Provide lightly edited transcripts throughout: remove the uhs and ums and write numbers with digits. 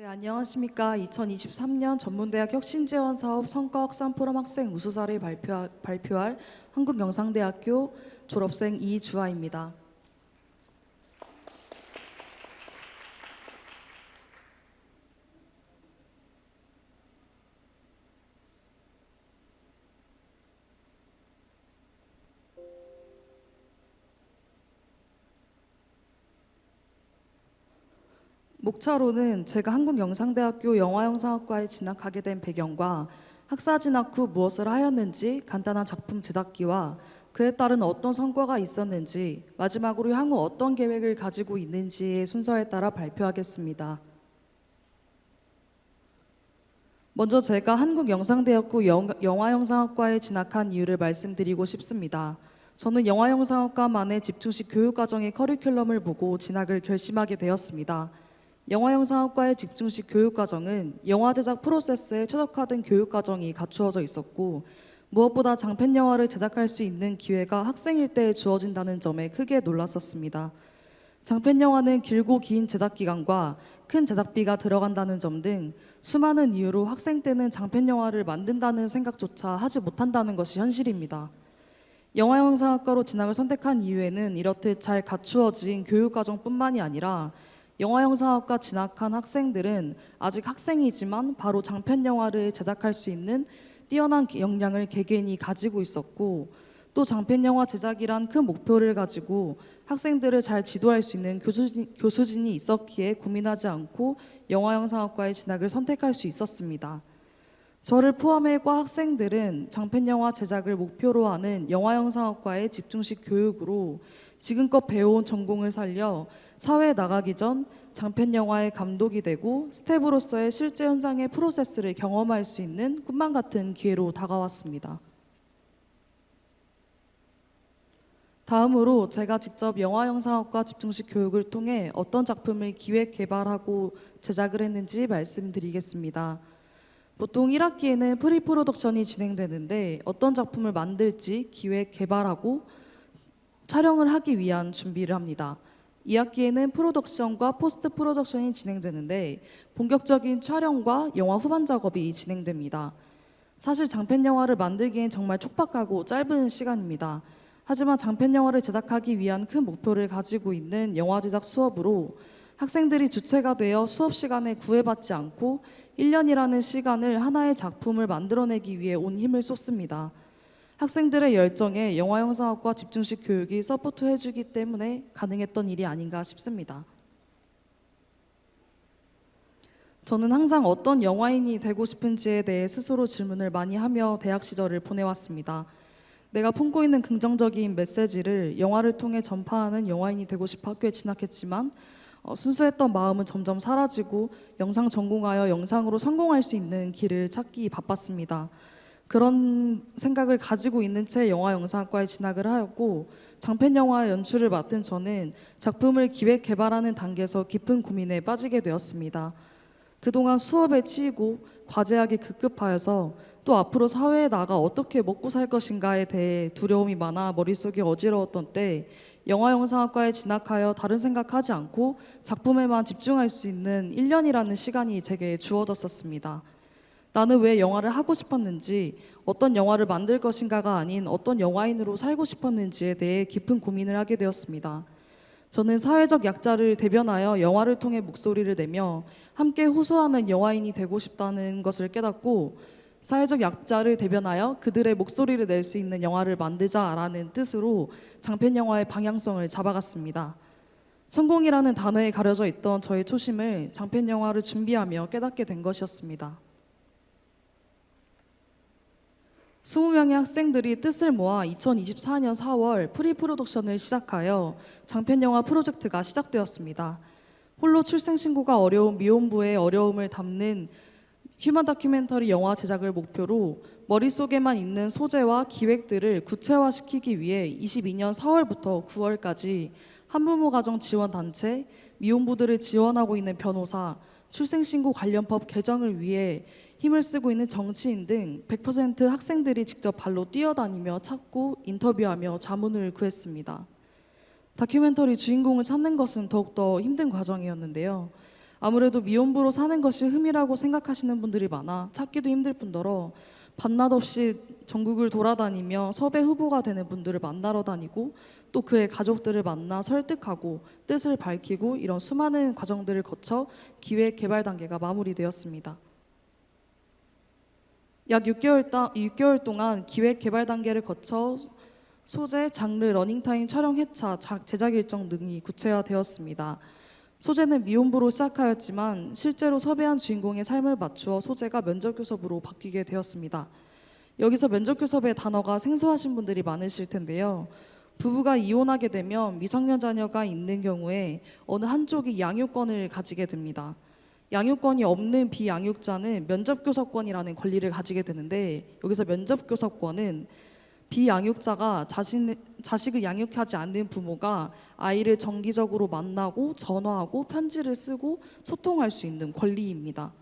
네, 안녕하십니까. 2023년 전문대학 혁신지원사업 성과 확산 포럼 학생 우수사를 발표할 한국영상대학교 졸업생 이주아입니다. 목차로는 제가 한국영상대학교 영화영상학과에 진학하게 된 배경과 학사 진학 후 무엇을 하였는지, 간단한 작품 제작기와 그에 따른 어떤 성과가 있었는지, 마지막으로 향후 어떤 계획을 가지고 있는지의 순서에 따라 발표하겠습니다. 먼저 제가 한국영상대학교 영화영상학과에 진학한 이유를 말씀드리고 싶습니다. 저는 영화영상학과만의 집중식 교육과정의 커리큘럼을 보고 진학을 결심하게 되었습니다. 영화영상학과의 집중식 교육과정은 영화 제작 프로세스에 최적화된 교육과정이 갖추어져 있었고, 무엇보다 장편 영화를 제작할 수 있는 기회가 학생일 때 주어진다는 점에 크게 놀랐었습니다. 장편 영화는 길고 긴 제작 기간과 큰 제작비가 들어간다는 점 등 수많은 이유로 학생 때는 장편 영화를 만든다는 생각조차 하지 못한다는 것이 현실입니다. 영화영상학과로 진학을 선택한 이유에는 이렇듯 잘 갖추어진 교육과정뿐만이 아니라 영화영상학과 진학한 학생들은 아직 학생이지만 바로 장편 영화를 제작할 수 있는 뛰어난 역량을 개개인이 가지고 있었고, 또 장편 영화 제작이란 큰 목표를 가지고 학생들을 잘 지도할 수 있는 교수진이 있었기에 고민하지 않고 영화영상학과에 진학을 선택할 수 있었습니다. 저를 포함해 과 학생들은 장편 영화 제작을 목표로 하는 영화영상학과의 집중식 교육으로 지금껏 배워온 전공을 살려 사회에 나가기 전 장편 영화의 감독이 되고 스텝으로서의 실제 현장의 프로세스를 경험할 수 있는 꿈만 같은 기회로 다가왔습니다. 다음으로 제가 직접 영화영상학과 집중식 교육을 통해 어떤 작품을 기획, 개발하고 제작을 했는지 말씀드리겠습니다. 보통 1학기에는 프리프로덕션이 진행되는데 어떤 작품을 만들지 기획, 개발하고 촬영을 하기 위한 준비를 합니다. 2학기에는 프로덕션과 포스트 프로덕션이 진행되는데 본격적인 촬영과 영화 후반 작업이 진행됩니다. 사실 장편 영화를 만들기엔 정말 촉박하고 짧은 시간입니다. 하지만 장편 영화를 제작하기 위한 큰 목표를 가지고 있는 영화 제작 수업으로 학생들이 주체가 되어 수업 시간에 구애받지 않고 1년이라는 시간을 하나의 작품을 만들어내기 위해 온 힘을 쏟습니다. 학생들의 열정에 영화영상학과 집중식 교육이 서포트해주기 때문에 가능했던 일이 아닌가 싶습니다. 저는 항상 어떤 영화인이 되고 싶은지에 대해 스스로 질문을 많이 하며 대학 시절을 보내왔습니다. 내가 품고 있는 긍정적인 메시지를 영화를 통해 전파하는 영화인이 되고 싶어 학교에 진학했지만 순수했던 마음은 점점 사라지고 영상 전공하여 영상으로 성공할 수 있는 길을 찾기 바빴습니다. 그런 생각을 가지고 있는 채 영화영상학과에 진학을 하였고, 장편 영화 연출을 맡은 저는 작품을 기획 개발하는 단계에서 깊은 고민에 빠지게 되었습니다. 그동안 수업에 치이고 과제하기 급급하여서 또 앞으로 사회에 나가 어떻게 먹고 살 것인가에 대해 두려움이 많아 머릿속이 어지러웠던 때 영화영상학과에 진학하여 다른 생각하지 않고 작품에만 집중할 수 있는 1년이라는 시간이 제게 주어졌었습니다. 나는 왜 영화를 하고 싶었는지, 어떤 영화를 만들 것인가가 아닌 어떤 영화인으로 살고 싶었는지에 대해 깊은 고민을 하게 되었습니다. 저는 사회적 약자를 대변하여 영화를 통해 목소리를 내며 함께 호소하는 영화인이 되고 싶다는 것을 깨닫고, 사회적 약자를 대변하여 그들의 목소리를 낼 수 있는 영화를 만들자라는 뜻으로 장편 영화의 방향성을 잡아갔습니다. 성공이라는 단어에 가려져 있던 저의 초심을 장편 영화를 준비하며 깨닫게 된 것이었습니다. 20명의 학생들이 뜻을 모아 2024년 4월 프리프로덕션을 시작하여 장편영화 프로젝트가 시작되었습니다. 홀로 출생신고가 어려운 미혼부의 어려움을 담는 휴먼 다큐멘터리 영화 제작을 목표로 머릿속에만 있는 소재와 기획들을 구체화시키기 위해 22년 4월부터 9월까지 한부모 가정 지원 단체, 미혼부들을 지원하고 있는 변호사, 출생신고 관련 법 개정을 위해 힘을 쓰고 있는 정치인 등 100% 학생들이 직접 발로 뛰어다니며 찾고 인터뷰하며 자문을 구했습니다. 다큐멘터리 주인공을 찾는 것은 더욱더 힘든 과정이었는데요. 아무래도 미혼부로 사는 것이 흠이라고 생각하시는 분들이 많아 찾기도 힘들 뿐더러 밤낮 없이 전국을 돌아다니며 섭외 후보가 되는 분들을 만나러 다니고 또 그의 가족들을 만나 설득하고 뜻을 밝히고 이런 수많은 과정들을 거쳐 기획 개발 단계가 마무리되었습니다. 약 6개월 동안 기획 개발 단계를 거쳐 소재, 장르, 러닝타임, 촬영 회차, 제작 일정 등이 구체화되었습니다. 소재는 미혼부로 시작하였지만 실제로 섭외한 주인공의 삶을 맞추어 소재가 면접교섭으로 바뀌게 되었습니다. 여기서 면접교섭의 단어가 생소하신 분들이 많으실 텐데요. 부부가 이혼하게 되면 미성년 자녀가 있는 경우에 어느 한쪽이 양육권을 가지게 됩니다. 양육권이 없는 비양육자는 면접교섭권이라는 권리를 가지게 되는데 여기서 면접교섭권은 비양육자가 자식을 양육하지 않는 부모가 아이를 정기적으로 만나고 전화하고 편지를 쓰고 소통할 수 있는 권리입니다.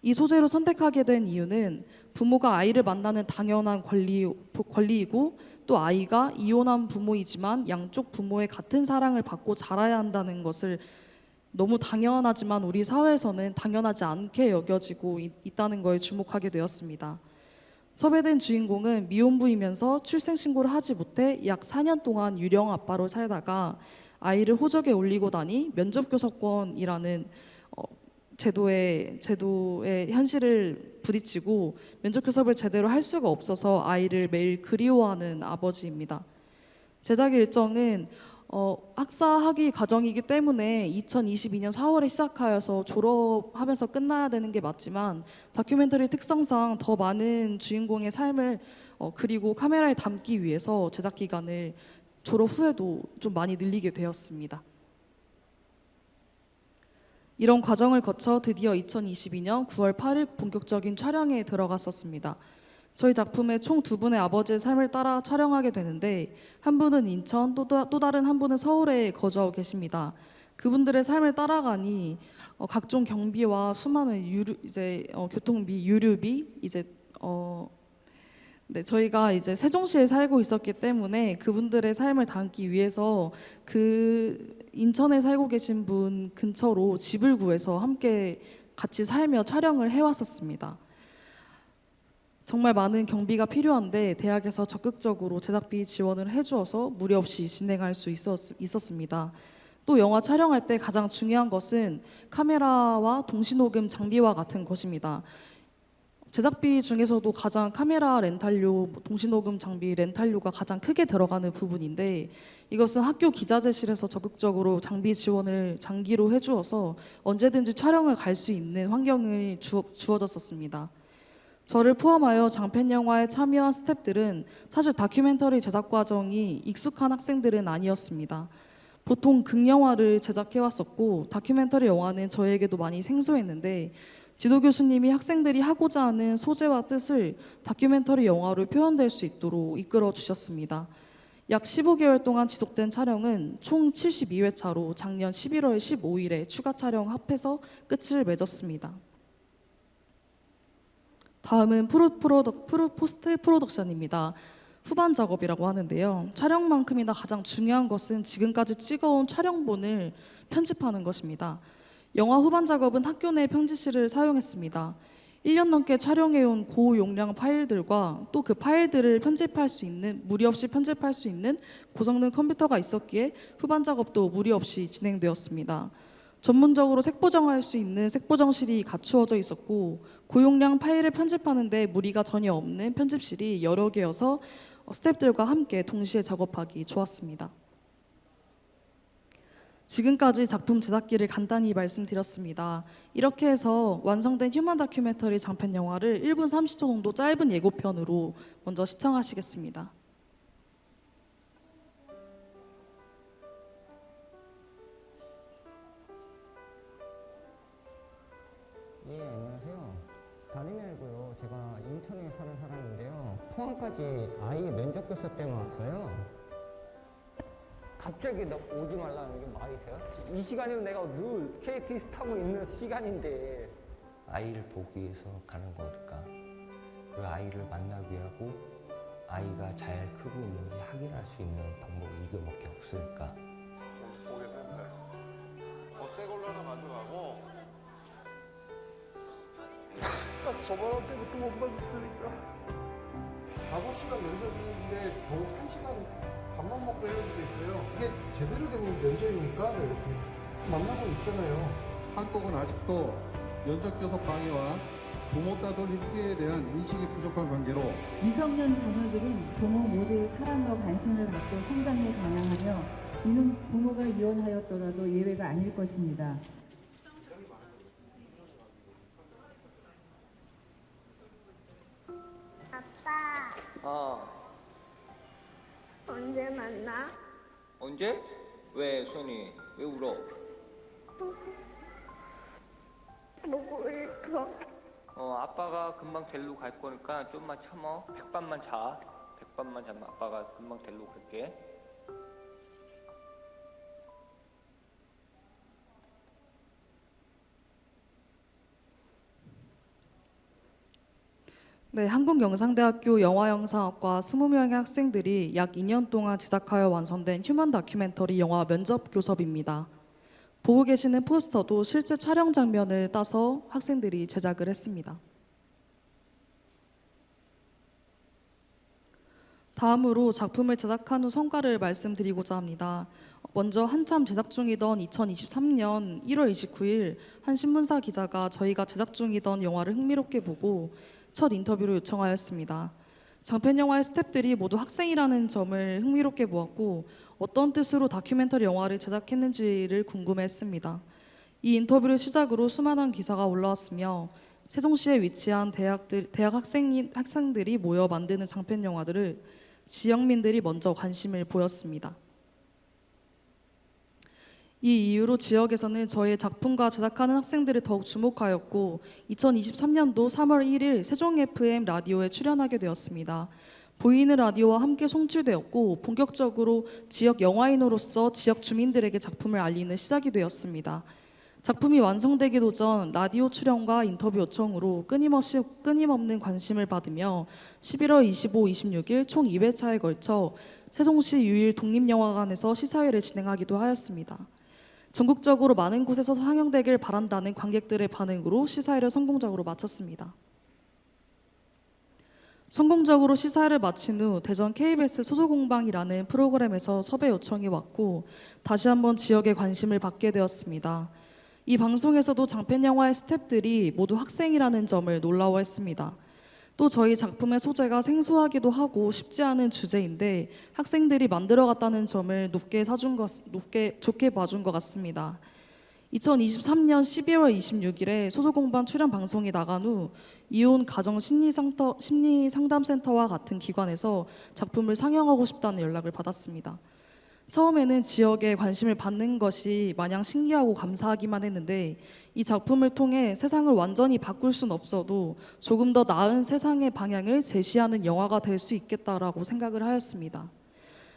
이 소재로 선택하게 된 이유는 부모가 아이를 만나는 당연한 권리이고 또 아이가 이혼한 부모이지만 양쪽 부모의 같은 사랑을 받고 자라야 한다는 것을 너무 당연하지만 우리 사회에서는 당연하지 않게 여겨지고 있다는 거에 주목하게 되었습니다. 섭외된 주인공은 미혼부이면서 출생신고를 하지 못해 약 4년 동안 유령 아빠로 살다가 아이를 호적에 올리고 나니 면접교섭권이라는 제도의 현실을 부딪히고 면접교섭을 제대로 할 수가 없어서 아이를 매일 그리워하는 아버지입니다. 제작 일정은 학사 학위 과정이기 때문에 2022년 4월에 시작하여서 졸업하면서 끝나야 되는 게 맞지만 다큐멘터리 특성상 더 많은 주인공의 삶을 그리고 카메라에 담기 위해서 제작 기간을 졸업 후에도 좀 많이 늘리게 되었습니다. 이런 과정을 거쳐 드디어 2022년 9월 8일 본격적인 촬영에 들어갔었습니다. 저희 작품에 총 2분의 아버지의 삶을 따라 촬영하게 되는데 한 분은 인천, 또 다른 한 분은 서울에 거주하고 계십니다. 그분들의 삶을 따라가니 각종 경비와 수많은 교통비, 유류비 네, 저희가 이제 세종시에 살고 있었기 때문에 그분들의 삶을 담기 위해서 그 인천에 살고 계신 분 근처로 집을 구해서 함께 같이 살며 촬영을 해왔었습니다. 정말 많은 경비가 필요한데 대학에서 적극적으로 제작비 지원을 해주어서 무리 없이 진행할 수 있었습니다. 또 영화 촬영할 때 가장 중요한 것은 카메라와 동시녹음 장비와 같은 것입니다. 제작비 중에서도 가장 카메라 렌탈료, 동시녹음 장비 렌탈료가 가장 크게 들어가는 부분인데 이것은 학교 기자재실에서 적극적으로 장비 지원을 장기로 해주어서 언제든지 촬영을 갈 수 있는 환경이 주어졌었습니다. 저를 포함하여 장편 영화에 참여한 스태프들은 사실 다큐멘터리 제작 과정이 익숙한 학생들은 아니었습니다. 보통 극영화를 제작해왔었고 다큐멘터리 영화는 저에게도 많이 생소했는데 지도 교수님이 학생들이 하고자 하는 소재와 뜻을 다큐멘터리 영화로 표현될 수 있도록 이끌어 주셨습니다. 약 15개월 동안 지속된 촬영은 총 72회차로 작년 11월 15일에 추가 촬영 합해서 끝을 맺었습니다. 다음은 포스트 프로덕션입니다. 후반 작업이라고 하는데요. 촬영만큼이나 가장 중요한 것은 지금까지 찍어온 촬영본을 편집하는 것입니다. 영화 후반 작업은 학교 내 편집실을 사용했습니다. 1년 넘게 촬영해온 고용량 파일들과 또 그 파일들을 무리 없이 편집할 수 있는 고성능 컴퓨터가 있었기에 후반 작업도 무리 없이 진행되었습니다. 전문적으로 색보정할 수 있는 색보정실이 갖추어져 있었고 고용량 파일을 편집하는 데 무리가 전혀 없는 편집실이 여러 개여서 스태프들과 함께 동시에 작업하기 좋았습니다. 지금까지 작품 제작기를 간단히 말씀드렸습니다. 이렇게 해서 완성된 휴먼 다큐멘터리 장편 영화를 1분 30초 정도 짧은 예고편으로 먼저 시청하시겠습니다. 예, 안녕하세요. 다름이 아니고요. 제가 인천에 사는 사람인데요. 포항까지 아이 면접 교섭 때문에 왔어요. 갑자기 나 오지 말라는 게 말이 돼요? 이 시간이면 내가 늘 KTX 타고 있는 시간인데. 아이를 보기 위해서 가는 거니까 그 아이를 만나기 하고 아이가 잘 크고 있는지 확인할 수 있는 방법이 이거밖에 없으니까. 보겠습니다. 새 걸로 하나 가져가고 딱 저번할 때부터 못 받았으니까 5시간 면접인데 겨우 1시간 밥만 먹고 헤어지고 있고요. 이게 제대로 된 면접입니까? 네, 이렇게 만나고 있잖아요. 한국은 아직도 면접 교섭 방해와 부모 따돌림 피해에 대한 인식이 부족한 관계로 미성년 자녀들은 부모 모두의 사랑과 관심을 받고 성장에 다양하며 이는 부모가 이혼하였더라도 예외가 아닐 것입니다. 아빠, 언제 만나? 언제? 왜, 소연이? 왜 울어? 보고 싶어. 아빠가 금방 데리러 갈 거니까 좀만 참어. 백반만 자. 백반만 자면 아빠가 금방 데리러 갈게. 네, 한국영상대학교 영화영상학과 20명의 학생들이 약 2년 동안 제작하여 완성된 휴먼 다큐멘터리 영화 면접 교섭입니다. 보고 계시는 포스터도 실제 촬영 장면을 따서 학생들이 제작을 했습니다. 다음으로 작품을 제작한 후 성과를 말씀드리고자 합니다. 먼저 한참 제작 중이던 2023년 1월 29일 한 신문사 기자가 저희가 제작 중이던 영화를 흥미롭게 보고 첫 인터뷰를 요청하였습니다. 장편 영화의 스태프들이 모두 학생이라는 점을 흥미롭게 보았고 어떤 뜻으로 다큐멘터리 영화를 제작했는지를 궁금해했습니다. 이 인터뷰를 시작으로 수많은 기사가 올라왔으며 세종시에 위치한 대학 학생들이 모여 만드는 장편 영화들을 지역민들이 먼저 관심을 보였습니다. 이 이유로 지역에서는 저희의 작품과 제작하는 학생들을 더욱 주목하였고 2023년도 3월 1일 세종 FM 라디오에 출연하게 되었습니다. 보이는 라디오와 함께 송출되었고 본격적으로 지역 영화인으로서 지역 주민들에게 작품을 알리는 시작이 되었습니다. 작품이 완성되기도 전 라디오 출연과 인터뷰 요청으로 끊임없는 관심을 받으며 11월 25, 26일 총 2회차에 걸쳐 세종시 유일 독립영화관에서 시사회를 진행하기도 하였습니다. 전국적으로 많은 곳에서 상영되길 바란다는 관객들의 반응으로 시사회를 성공적으로 마쳤습니다. 성공적으로 시사회를 마친 후 대전 KBS 소소공방이라는 프로그램에서 섭외 요청이 왔고 다시 한번 지역의 관심을 받게 되었습니다. 이 방송에서도 장편 영화의 스태프들이 모두 학생이라는 점을 놀라워했습니다. 또 저희 작품의 소재가 생소하기도 하고 쉽지 않은 주제인데 학생들이 만들어갔다는 점을 좋게 봐준 것 같습니다. 2023년 12월 26일에 소소공방 출연 방송이 나간 후 이혼 가정 심리 상담센터와 같은 기관에서 작품을 상영하고 싶다는 연락을 받았습니다. 처음에는 지역에 관심을 받는 것이 마냥 신기하고 감사하기만 했는데 이 작품을 통해 세상을 완전히 바꿀 순 없어도 조금 더 나은 세상의 방향을 제시하는 영화가 될 수 있겠다라고 생각을 하였습니다.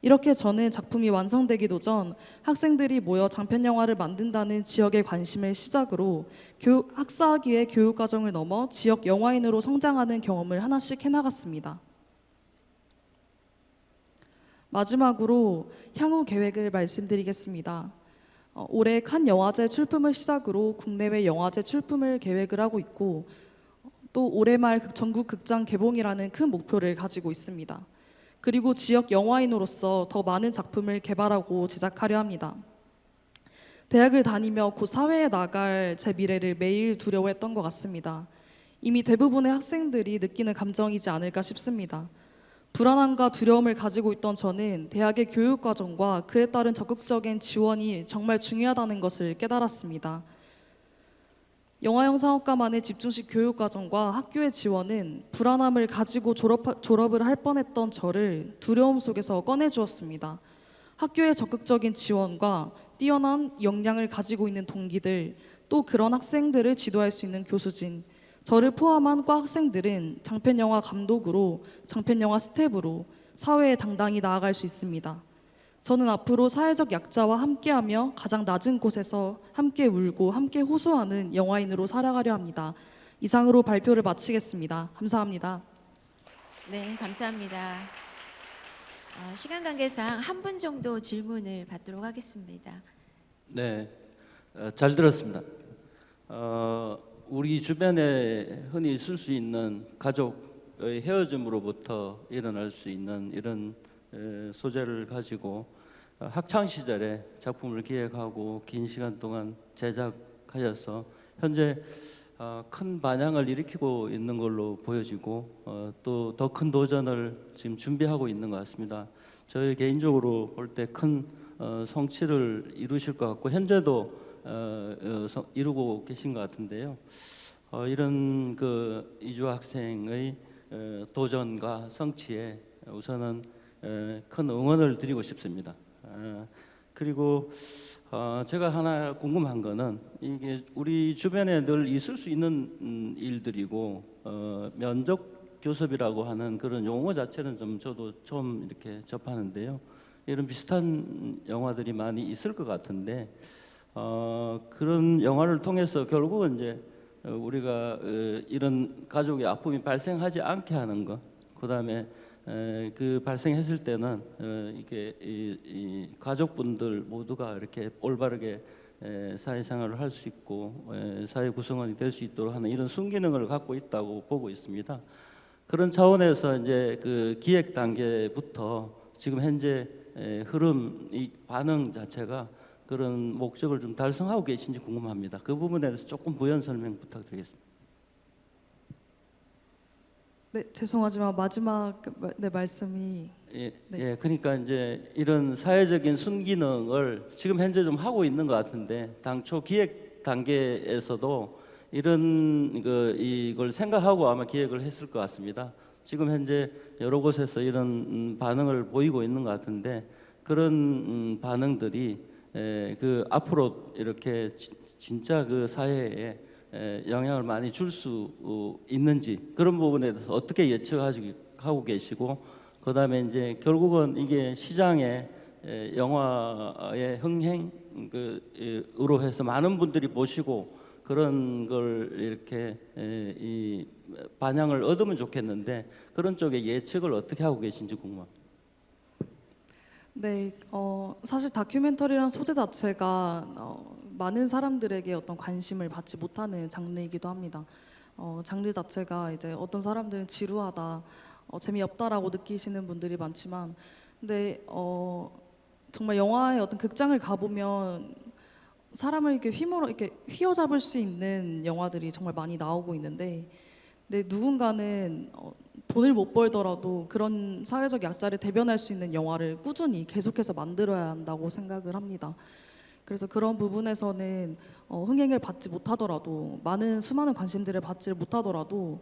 이렇게 저는 작품이 완성되기도 전 학생들이 모여 장편 영화를 만든다는 지역의 관심을 시작으로 학사학위의 교육과정을 넘어 지역 영화인으로 성장하는 경험을 하나씩 해나갔습니다. 마지막으로 향후 계획을 말씀드리겠습니다. 올해 칸 영화제 출품을 시작으로 국내외 영화제 출품을 계획을 하고 있고 또 올해 말 전국 극장 개봉이라는 큰 목표를 가지고 있습니다. 그리고 지역 영화인으로서 더 많은 작품을 개발하고 제작하려 합니다. 대학을 다니며 곧 사회에 나갈 제 미래를 매일 두려워했던 것 같습니다. 이미 대부분의 학생들이 느끼는 감정이지 않을까 싶습니다. 불안함과 두려움을 가지고 있던 저는 대학의 교육과정과 그에 따른 적극적인 지원이 정말 중요하다는 것을 깨달았습니다. 영화영상학과만의 집중식 교육과정과 학교의 지원은 불안함을 가지고 졸업을 할 뻔했던 저를 두려움 속에서 꺼내주었습니다. 학교의 적극적인 지원과 뛰어난 역량을 가지고 있는 동기들, 또 그런 학생들을 지도할 수 있는 교수진, 저를 포함한 과 학생들은 장편영화 감독으로, 장편영화 스텝으로 사회에 당당히 나아갈 수 있습니다. 저는 앞으로 사회적 약자와 함께하며 가장 낮은 곳에서 함께 울고 함께 호소하는 영화인으로 살아가려 합니다. 이상으로 발표를 마치겠습니다. 감사합니다. 네, 감사합니다. 시간 관계상 한 분 정도 질문을 받도록 하겠습니다. 네, 잘 들었습니다. 우리 주변에 흔히 있을 수 있는 가족의 헤어짐으로부터 일어날 수 있는 이런 소재를 가지고 학창 시절에 작품을 기획하고 긴 시간 동안 제작하여서 현재 큰 반향을 일으키고 있는 걸로 보여지고 또 더 큰 도전을 지금 준비하고 있는 것 같습니다. 저희 개인적으로 볼 때 큰 성취를 이루실 것 같고 현재도 이루고 계신 것 같은데요. 이런 그 이주아 학생의 도전과 성취에 우선은 큰 응원을 드리고 싶습니다. 그리고 제가 하나 궁금한 거는 이게 우리 주변에 늘 있을 수 있는 일들이고 면접 교섭이라고 하는 그런 용어 자체는 좀 저도 처음 이렇게 접하는데요. 이런 비슷한 영화들이 많이 있을 것 같은데 그런 영화를 통해서 결국은 이제 우리가 이런 가족의 아픔이 발생하지 않게 하는 것, 그다음에 그 발생했을 때는 이게 이 가족분들 모두가 이렇게 올바르게 사회생활을 할 수 있고 사회 구성원이 될 수 있도록 하는 이런 순기능을 갖고 있다고 보고 있습니다. 그런 차원에서 이제 그 기획 단계부터 지금 현재 흐름, 이 반응 자체가 그런 목적을 좀 달성하고 계신지 궁금합니다. 그 부분에 대해서 조금 부연 설명 부탁드리겠습니다. 네, 죄송하지만 마지막 말씀이 그러니까 이제 이런 사회적인 순기능을 지금 현재 좀 하고 있는 것 같은데 당초 기획 단계에서도 이런 이걸 생각하고 아마 기획을 했을 것 같습니다. 지금 현재 여러 곳에서 이런 반응을 보이고 있는 것 같은데 그런 반응들이 그 앞으로 이렇게 진짜 그 사회에 영향을 많이 줄 수 있는지 그런 부분에 대해서 어떻게 예측하고 계시고 그다음에 이제 결국은 이게 시장에 영화의 흥행으로 해서 많은 분들이 보시고 그런 걸 이렇게 이 반향을 얻으면 좋겠는데 그런 쪽에 예측을 어떻게 하고 계신지 궁금합니다. 네, 사실 다큐멘터리라는 소재 자체가 많은 사람들에게 어떤 관심을 받지 못하는 장르이기도 합니다. 장르 자체가 이제 어떤 사람들은 지루하다, 재미없다라고 느끼시는 분들이 많지만, 근데 정말 영화의 어떤 극장을 가보면 사람을 이렇게 이렇게 휘어잡을 수 있는 영화들이 정말 많이 나오고 있는데, 근데 누군가는 돈을 못 벌더라도 그런 사회적 약자를 대변할 수 있는 영화를 꾸준히 계속해서 만들어야 한다고 생각을 합니다. 그래서 그런 부분에서는 흥행을 받지 못하더라도 수많은 관심들을 받지 못하더라도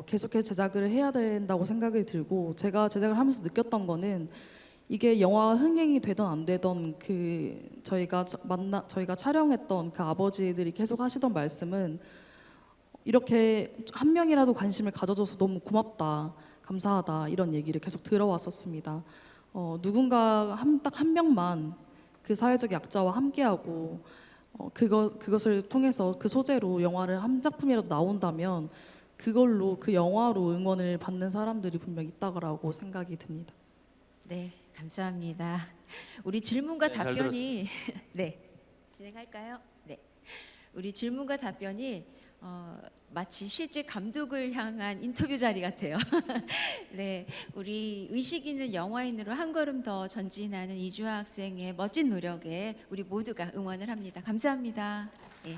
계속해서 제작을 해야 된다고 생각이 들고 제가 제작을 하면서 느꼈던 거는 이게 영화 흥행이 되든 안 되든 저희가 촬영했던 그 아버지들이 계속 하시던 말씀은 이렇게 한 명이라도 관심을 가져줘서 너무 고맙다, 감사하다 이런 얘기를 계속 들어왔었습니다. 누군가 딱 한 명만 그 사회적 약자와 함께하고 그것을 통해서 그 소재로 영화를 한 작품이라도 나온다면 그걸로 그 영화로 응원을 받는 사람들이 분명 있다고 생각이 듭니다. 네, 감사합니다. 우리 질문과 답변이 네, 진행할까요? 네, 우리 질문과 답변이 마치 실제 감독을 향한 인터뷰 자리 같아요. 네, 우리 의식 있는 영화인으로 한 걸음 더 전진하는 이주아 학생의 멋진 노력에 우리 모두가 응원을 합니다. 감사합니다. 네.